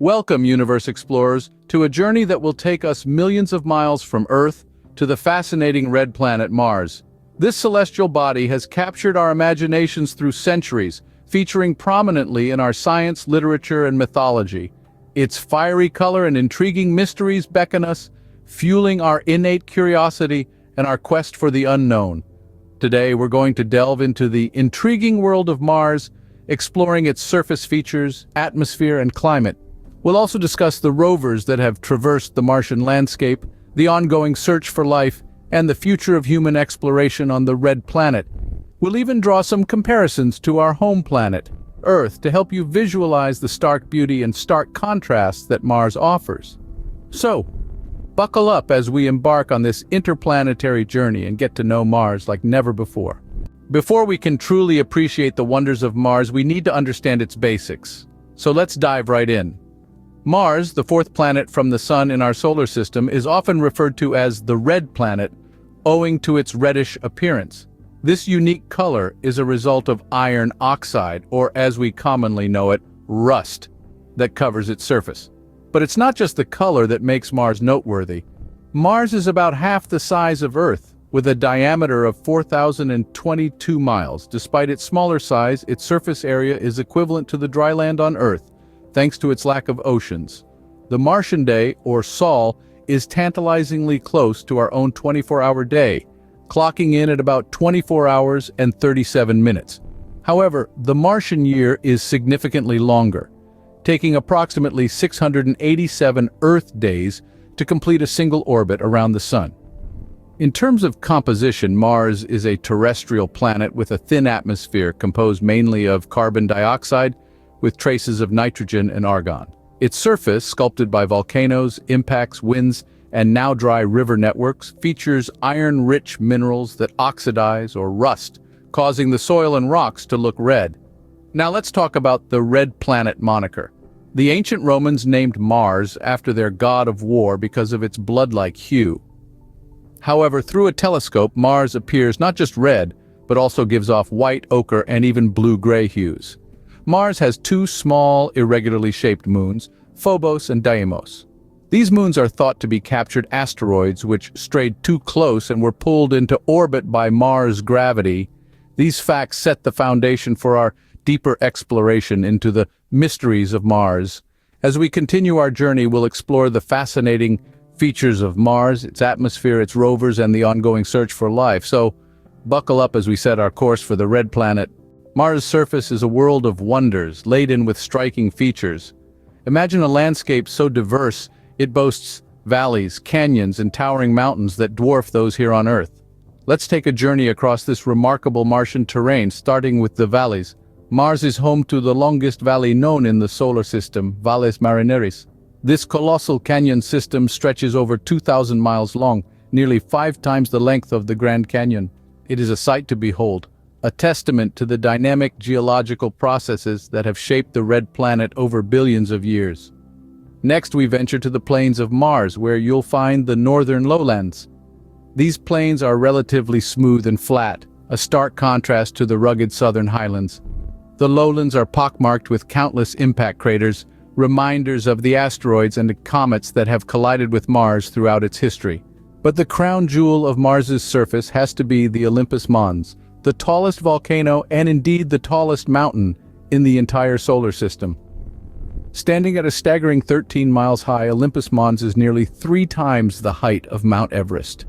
Welcome, Universe Explorers, to a journey that will take us millions of miles from Earth to the fascinating red planet Mars. This celestial body has captured our imaginations through centuries, featuring prominently in our science, literature, and mythology. Its fiery color and intriguing mysteries beckon us, fueling our innate curiosity and our quest for the unknown. Today, we're going to delve into the intriguing world of Mars, exploring its surface features, atmosphere, and climate. We'll also discuss the rovers that have traversed the Martian landscape, the ongoing search for life, and the future of human exploration on the red planet. We'll even draw some comparisons to our home planet, Earth, to help you visualize the stark beauty and stark contrasts that Mars offers. So, buckle up as we embark on this interplanetary journey and get to know Mars like never before. Before we can truly appreciate the wonders of Mars, we need to understand its basics. So let's dive right in. Mars, the fourth planet from the Sun in our solar system, is often referred to as the red planet, owing to its reddish appearance. This unique color is a result of iron oxide, or as we commonly know it, rust, that covers its surface. But it's not just the color that makes Mars noteworthy. Mars is about half the size of Earth, with a diameter of 4,022 miles. Despite its smaller size, its surface area is equivalent to the dry land on Earth, thanks to its lack of oceans. The Martian day, or sol, is tantalizingly close to our own 24-hour day, clocking in at about 24 hours and 37 minutes. However, the Martian year is significantly longer, taking approximately 687 Earth days to complete a single orbit around the Sun. In terms of composition, Mars is a terrestrial planet with a thin atmosphere composed mainly of carbon dioxide, with traces of nitrogen and argon. Its surface, sculpted by volcanoes, impacts, winds, and now dry river networks, features iron-rich minerals that oxidize or rust, causing the soil and rocks to look red. Now let's talk about the red planet moniker. The ancient Romans named Mars after their god of war because of its blood-like hue. However, through a telescope, Mars appears not just red, but also gives off white, ochre, and even blue-gray hues. Mars has two small, irregularly shaped moons, Phobos and Deimos. These moons are thought to be captured asteroids which strayed too close and were pulled into orbit by Mars' gravity. These facts set the foundation for our deeper exploration into the mysteries of Mars. As we continue our journey, we'll explore the fascinating features of Mars, its atmosphere, its rovers, and the ongoing search for life. So, buckle up as we set our course for the red planet. Mars' surface is a world of wonders, laden with striking features. Imagine a landscape so diverse, it boasts valleys, canyons, and towering mountains that dwarf those here on Earth. Let's take a journey across this remarkable Martian terrain, starting with the valleys. Mars is home to the longest valley known in the solar system, Valles Marineris. This colossal canyon system stretches over 2,000 miles long, nearly 5 times the length of the Grand Canyon. It is a sight to behold, a testament to the dynamic geological processes that have shaped the red planet over billions of years. Next, we venture to the plains of Mars, where you'll find the northern lowlands. These plains are relatively smooth and flat, a stark contrast to the rugged southern highlands. The lowlands are pockmarked with countless impact craters, reminders of the asteroids and comets that have collided with Mars throughout its history. But the crown jewel of Mars's surface has to be the Olympus Mons, the tallest volcano and indeed the tallest mountain in the entire solar system. Standing at a staggering 13 miles high, Olympus Mons is nearly 3 times the height of Mount Everest.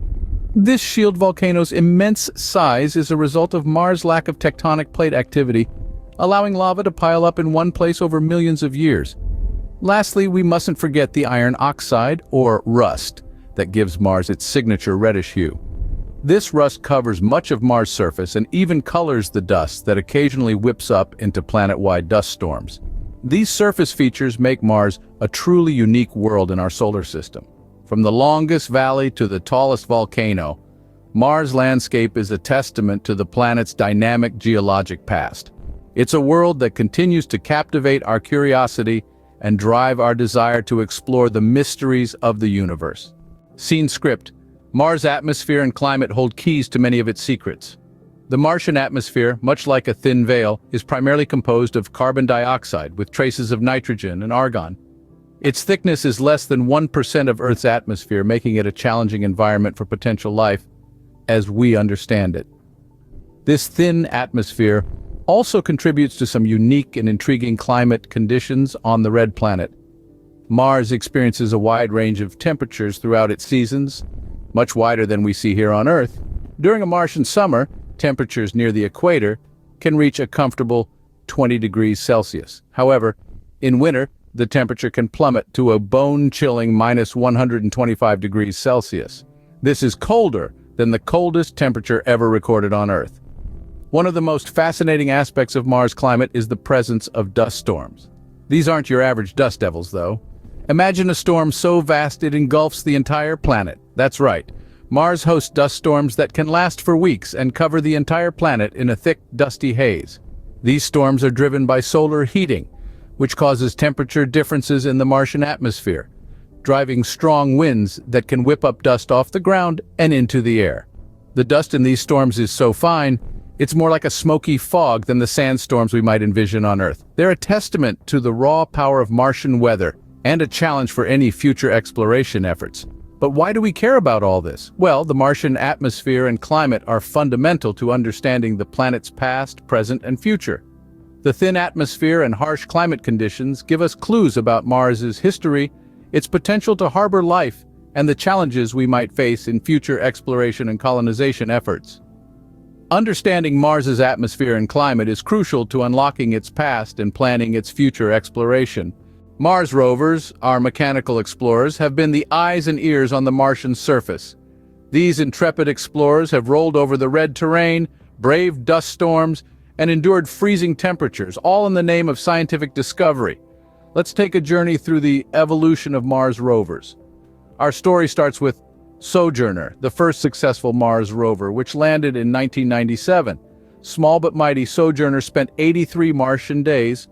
This shield volcano's immense size is a result of Mars' lack of tectonic plate activity, allowing lava to pile up in one place over millions of years. Lastly, we mustn't forget the iron oxide, or rust, that gives Mars its signature reddish hue. This rust covers much of Mars' surface and even colors the dust that occasionally whips up into planet-wide dust storms. These surface features make Mars a truly unique world in our solar system. From the longest valley to the tallest volcano, Mars' landscape is a testament to the planet's dynamic geologic past. It's a world that continues to captivate our curiosity and drive our desire to explore the mysteries of the universe. Scene script: Mars' atmosphere and climate hold keys to many of its secrets. The Martian atmosphere, much like a thin veil, is primarily composed of carbon dioxide with traces of nitrogen and argon. Its thickness is less than 1% of Earth's atmosphere, making it a challenging environment for potential life as we understand it. This thin atmosphere also contributes to some unique and intriguing climate conditions on the red planet. Mars experiences a wide range of temperatures throughout its seasons, much wider than we see here on Earth. During a Martian summer, temperatures near the equator can reach a comfortable 20 degrees Celsius. However, in winter, the temperature can plummet to a bone-chilling minus 125 degrees Celsius. This is colder than the coldest temperature ever recorded on Earth. One of the most fascinating aspects of Mars' climate is the presence of dust storms. These aren't your average dust devils, though. Imagine a storm so vast it engulfs the entire planet. That's right. Mars hosts dust storms that can last for weeks and cover the entire planet in a thick, dusty haze. These storms are driven by solar heating, which causes temperature differences in the Martian atmosphere, driving strong winds that can whip up dust off the ground and into the air. The dust in these storms is so fine, it's more like a smoky fog than the sandstorms we might envision on Earth. They're a testament to the raw power of Martian weather and a challenge for any future exploration efforts. But why do we care about all this? Well, the Martian atmosphere and climate are fundamental to understanding the planet's past, present, and future. The thin atmosphere and harsh climate conditions give us clues about Mars's history, its potential to harbor life, and the challenges we might face in future exploration and colonization efforts. Understanding Mars's atmosphere and climate is crucial to unlocking its past and planning its future exploration. Mars rovers, our mechanical explorers, have been the eyes and ears on the Martian surface. These intrepid explorers have rolled over the red terrain, braved dust storms, and endured freezing temperatures, all in the name of scientific discovery. Let's take a journey through the evolution of Mars rovers. Our story starts with Sojourner, the first successful Mars rover, which landed in 1997. Small but mighty, Sojourner spent 83 Martian days,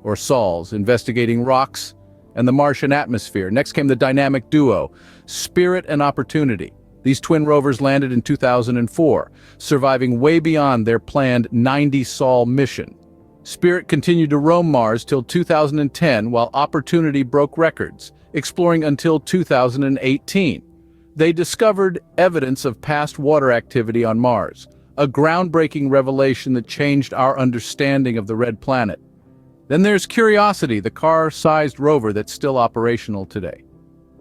or sols, investigating rocks and the Martian atmosphere. Next came the dynamic duo, Spirit and Opportunity. These twin rovers landed in 2004, surviving way beyond their planned 90-sol mission. Spirit continued to roam Mars till 2010, while Opportunity broke records, exploring until 2018. They discovered evidence of past water activity on Mars, a groundbreaking revelation that changed our understanding of the red planet. Then there's Curiosity, the car-sized rover that's still operational today.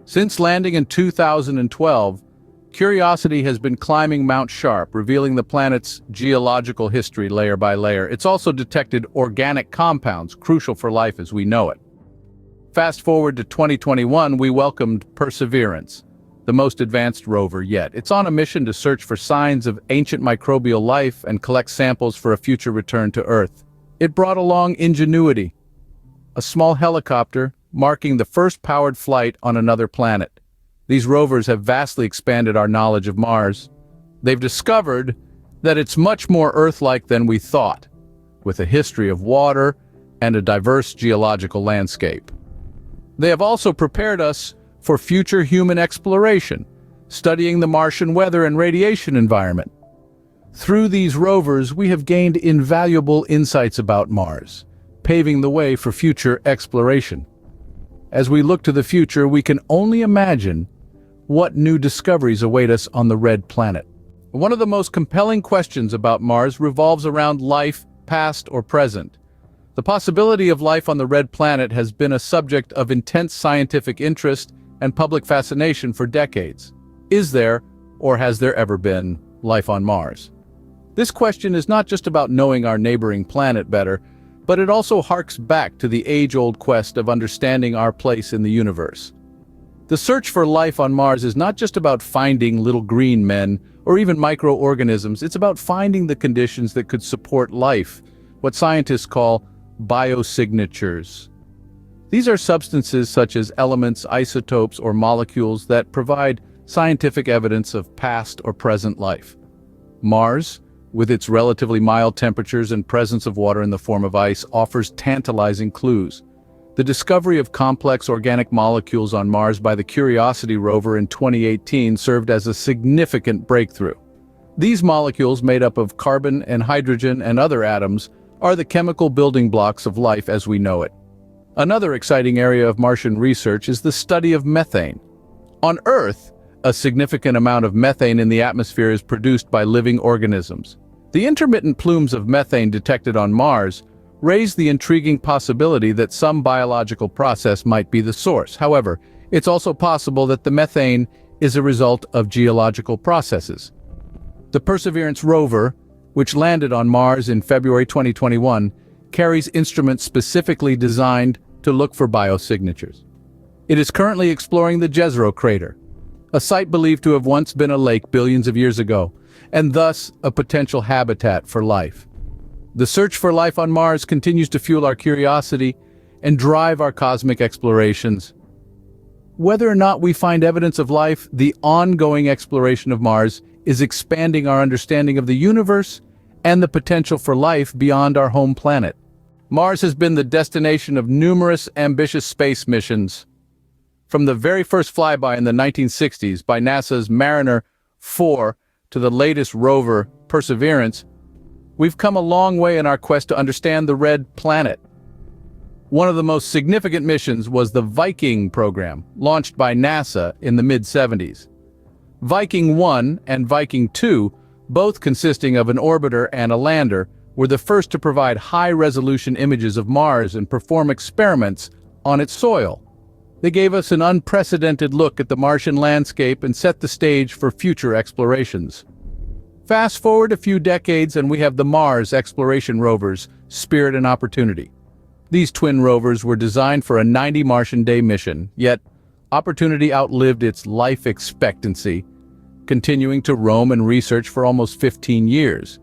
Since landing in 2012, Curiosity has been climbing Mount Sharp, revealing the planet's geological history layer by layer. It's also detected organic compounds, crucial for life as we know it. Fast forward to 2021, we welcomed Perseverance, the most advanced rover yet. It's on a mission to search for signs of ancient microbial life and collect samples for a future return to Earth. It brought along Ingenuity, a small helicopter marking the first powered flight on another planet. These rovers have vastly expanded our knowledge of Mars. They've discovered that it's much more Earth-like than we thought, with a history of water and a diverse geological landscape. They have also prepared us for future human exploration, studying the Martian weather and radiation environment. Through these rovers, we have gained invaluable insights about Mars, paving the way for future exploration. As we look to the future, we can only imagine what new discoveries await us on the red planet. One of the most compelling questions about Mars revolves around life, past or present. The possibility of life on the red planet has been a subject of intense scientific interest and public fascination for decades. Is there, or has there ever been, life on Mars? This question is not just about knowing our neighboring planet better, but it also harks back to the age-old quest of understanding our place in the universe. The search for life on Mars is not just about finding little green men or even microorganisms. It's about finding the conditions that could support life, what scientists call biosignatures. These are substances such as elements, isotopes, or molecules that provide scientific evidence of past or present life. Mars, with its relatively mild temperatures and presence of water in the form of ice, offers tantalizing clues. The discovery of complex organic molecules on Mars by the Curiosity rover in 2018 served as a significant breakthrough. These molecules, made up of carbon and hydrogen and other atoms, are the chemical building blocks of life as we know it. Another exciting area of Martian research is the study of methane. On Earth, a significant amount of methane in the atmosphere is produced by living organisms. The intermittent plumes of methane detected on Mars raise the intriguing possibility that some biological process might be the source. However, it's also possible that the methane is a result of geological processes. The Perseverance rover, which landed on Mars in February 2021, carries instruments specifically designed to look for biosignatures. It is currently exploring the Jezero crater, a site believed to have once been a lake billions of years ago, and thus a potential habitat for life. The search for life on Mars continues to fuel our curiosity and drive our cosmic explorations. Whether or not we find evidence of life, the ongoing exploration of Mars is expanding our understanding of the universe and the potential for life beyond our home planet. Mars has been the destination of numerous ambitious space missions. From the very first flyby in the 1960s by NASA's Mariner 4 to the latest rover, Perseverance, we've come a long way in our quest to understand the red planet. One of the most significant missions was the Viking program, launched by NASA in the mid-70s. Viking 1 and Viking 2, both consisting of an orbiter and a lander, were the first to provide high-resolution images of Mars and perform experiments on its soil. They gave us an unprecedented look at the Martian landscape and set the stage for future explorations. Fast forward a few decades and we have the Mars exploration rovers, Spirit and Opportunity. These twin rovers were designed for a 90 Martian day mission, yet Opportunity outlived its life expectancy, continuing to roam and research for almost 15 years.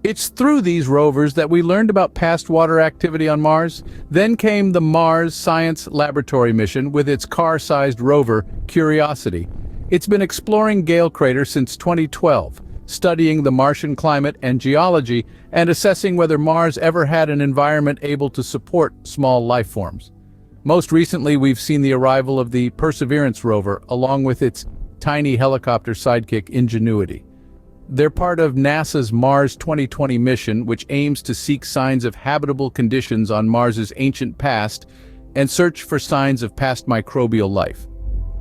It's through these rovers that we learned about past water activity on Mars. Then came the Mars Science Laboratory mission with its car-sized rover, Curiosity. It's been exploring Gale Crater since 2012, studying the Martian climate and geology and assessing whether Mars ever had an environment able to support small life forms. Most recently, we've seen the arrival of the Perseverance rover, along with its tiny helicopter sidekick, Ingenuity. They're part of NASA's Mars 2020 mission, which aims to seek signs of habitable conditions on Mars's ancient past and search for signs of past microbial life.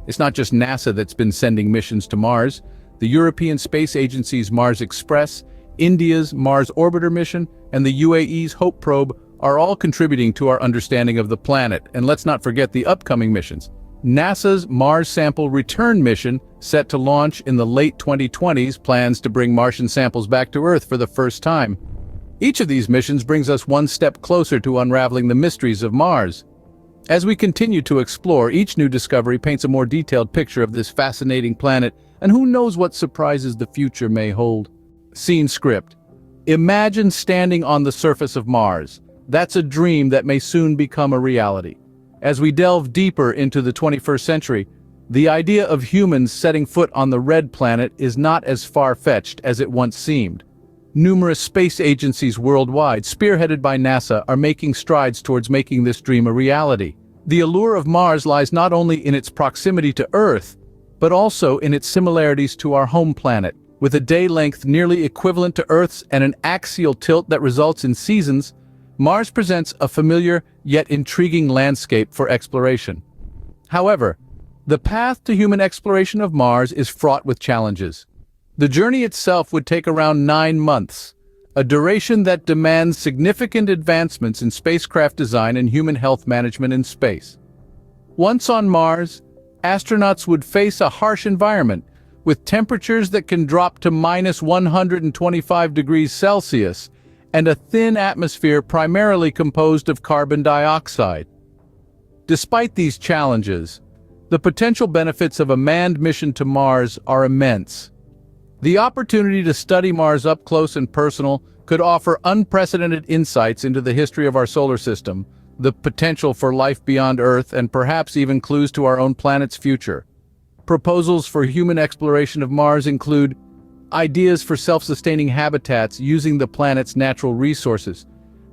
It's not just NASA that's been sending missions to Mars. The European Space Agency's Mars Express, India's Mars Orbiter mission, and the UAE's Hope probe are all contributing to our understanding of the planet. And let's not forget the upcoming missions. NASA's Mars Sample Return mission, set to launch in the late 2020s, plans to bring Martian samples back to Earth for the first time. Each of these missions brings us one step closer to unraveling the mysteries of Mars. As we continue to explore, each new discovery paints a more detailed picture of this fascinating planet, and who knows what surprises the future may hold. Scene script. Imagine standing on the surface of Mars. That's a dream that may soon become a reality. As we delve deeper into the 21st century, the idea of humans setting foot on the red planet is not as far-fetched as it once seemed. Numerous space agencies worldwide, spearheaded by NASA, are making strides towards making this dream a reality. The allure of Mars lies not only in its proximity to Earth, but also in its similarities to our home planet. With a day length nearly equivalent to Earth's and an axial tilt that results in seasons, Mars presents a familiar yet intriguing landscape for exploration. However, the path to human exploration of Mars is fraught with challenges. The journey itself would take around 9 months, a duration that demands significant advancements in spacecraft design and human health management in space. Once on Mars, astronauts would face a harsh environment, with temperatures that can drop to -125 degrees Celsius, and a thin atmosphere primarily composed of carbon dioxide. Despite these challenges, the potential benefits of a manned mission to Mars are immense. The opportunity to study Mars up close and personal could offer unprecedented insights into the history of our solar system, the potential for life beyond Earth, and perhaps even clues to our own planet's future. Proposals for human exploration of Mars include ideas for self-sustaining habitats using the planet's natural resources.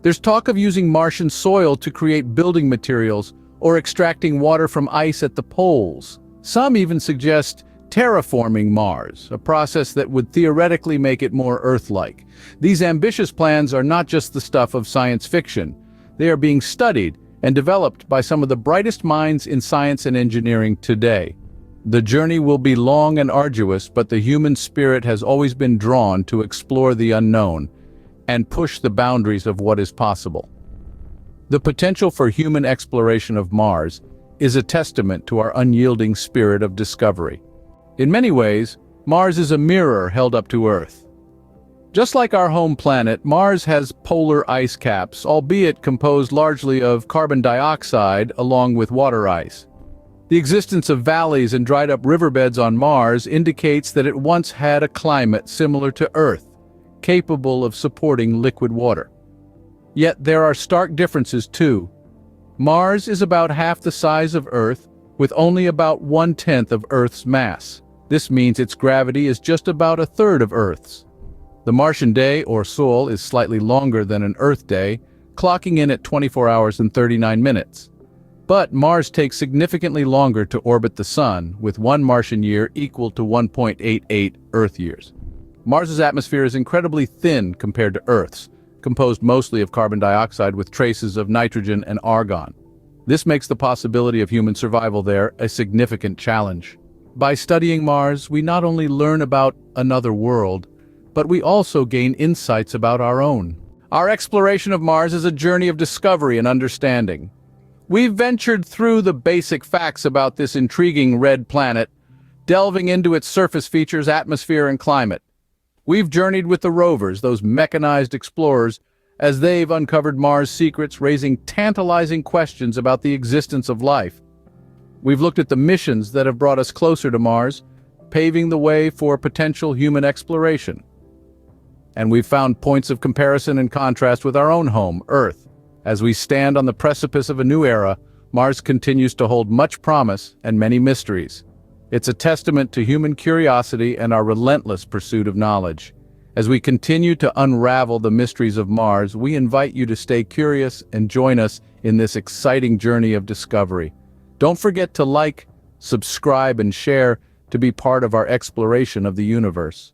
There's talk of using Martian soil to create building materials or extracting water from ice at the poles. Some even suggest terraforming Mars, a process that would theoretically make it more Earth-like. These ambitious plans are not just the stuff of science fiction. They are being studied and developed by some of the brightest minds in science and engineering today. The journey will be long and arduous, but the human spirit has always been drawn to explore the unknown and push the boundaries of what is possible. The potential for human exploration of Mars is a testament to our unyielding spirit of discovery. In many ways, Mars is a mirror held up to Earth. Just like our home planet, Mars has polar ice caps, albeit composed largely of carbon dioxide along with water ice. The existence of valleys and dried-up riverbeds on Mars indicates that it once had a climate similar to Earth, capable of supporting liquid water. Yet there are stark differences too. Mars is about half the size of Earth, with only about 1/10 of Earth's mass. This means its gravity is just about a third of Earth's. The Martian day, or sol, is slightly longer than an Earth day, clocking in at 24 hours and 39 minutes. But Mars takes significantly longer to orbit the Sun, with one Martian year equal to 1.88 Earth years. Mars's atmosphere is incredibly thin compared to Earth's, composed mostly of carbon dioxide with traces of nitrogen and argon. This makes the possibility of human survival there a significant challenge. By studying Mars, we not only learn about another world, but we also gain insights about our own. Our exploration of Mars is a journey of discovery and understanding. We've ventured through the basic facts about this intriguing red planet, delving into its surface features, atmosphere, and climate. We've journeyed with the rovers, those mechanized explorers, as they've uncovered Mars' secrets, raising tantalizing questions about the existence of life. We've looked at the missions that have brought us closer to Mars, paving the way for potential human exploration. And we've found points of comparison and contrast with our own home, Earth. As we stand on the precipice of a new era, Mars continues to hold much promise and many mysteries. It's a testament to human curiosity and our relentless pursuit of knowledge. As we continue to unravel the mysteries of Mars, we invite you to stay curious and join us in this exciting journey of discovery. Don't forget to like, subscribe, and share to be part of our exploration of the universe.